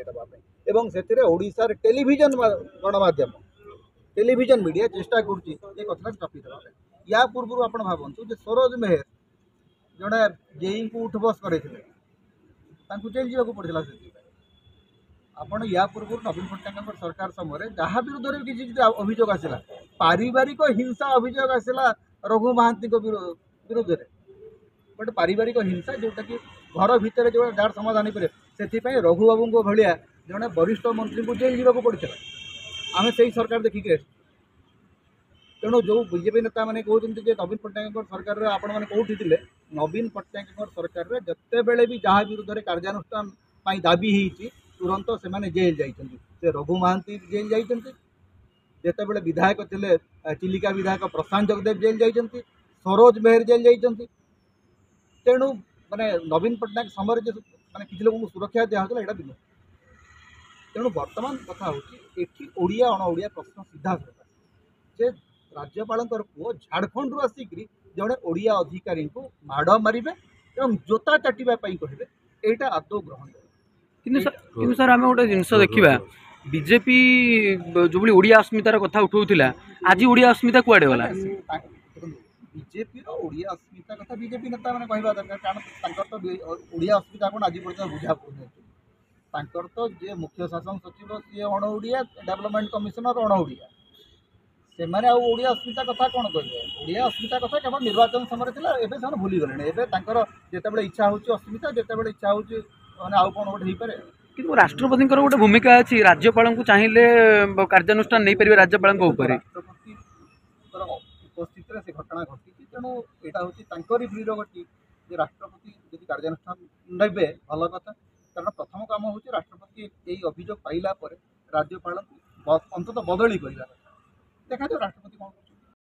हटाई देवा से ओडिशार टेलीविजन गणमाध्यम टेलीविजन मीडिया चेष्टा करुच्ची कथा चापी देवा या पूर्व आप भावतु सरोज मेहर जड़े जेई को उठ बस करे जेल जावाक पड़ा आपण या पूर्व नवीन पट्टनायक सरकार समय जहाँ विरुद्ध में किसी अभियोग आसला पारिवारिक हिंसा अभियोग आसला रघु महांती विरुद्ध में गोटे पारिवारिक हिंसा जोटा कि घर भितर जो जार समाधान हो पारे से रघु बाबू भाया जड़े वरिष्ठ मंत्री को जेल जावाक पड़ा आम से सरकार देखिए तेणु जो बीजेपी नेता मैंने कहते नवीन पट्टनायक सरकार आपण मैंने कौटी थे नवीन पट्टनायक सरकार जिते बड़े भी जहाँ विरुद्ध में कार्यानुष्ठान दाबी होती तुरंत से जेल जाइए रघु महांती जेल जाइए जिते बड़े विधायक थे चिलिका विधायक प्रशांत जगदेव जेल जाइए सरोज मेहर जेल जाइए तेणु माने नवीन पट्टनायक समय माने किसी लोगों को सुरक्षा दिखाला यहाँ भी तेणु बर्तमान कथा होड़िया अणओिया प्रश्न सीधा जे राज्यपाल पुओ झाड़खंड रू आसिक जड़े ओडिया अधिकारी को माड़ मारे और जोता चाटापी कहे यहाँ आदौ ग्रहण कि सर आम गोटे जिन देखा बीजेपी जो ओडिया अस्मितार कथा उठाऊला आज ओडिया अस्मिता कुआडे गला बीजेपी ओडिया अस्मिता कथा बीजेपी नेता मैंने कहवा दरकार कारण तो ओडिया अस्मिता कौन आज पर्यटन बुझा पड़े तो जे मुख्य शासन सचिव सी अणओिया डेवलपमेंट कमिशनर अणओिया से ओडिया अस्मिता कथा कौन कहे ओडिया अस्मिता कथा केवल निर्वाचन समय एवं भूली गले एवं जिते इच्छा हो अस्मिता जिते इच्छा हो आउ कौन गोटे हो पारे कि राष्ट्रपति गोटे भूमिका अच्छी राज्यपाल को चाहिए कार्यानुष्ठान नहीं पारे राज्यपाल राष्ट्रपति उपस्थित से घटना घटी तेणु यहाँ हूँ प्रिरोगेटिव जे राष्ट्रपति यदि कार्यानुष्ठान ने भल कथा कारण प्रथम काम हूँ राष्ट्रपति यही अभियोग पाइला राज्यपाल अंततः बदली करवा देखा राष्ट्रपति कौन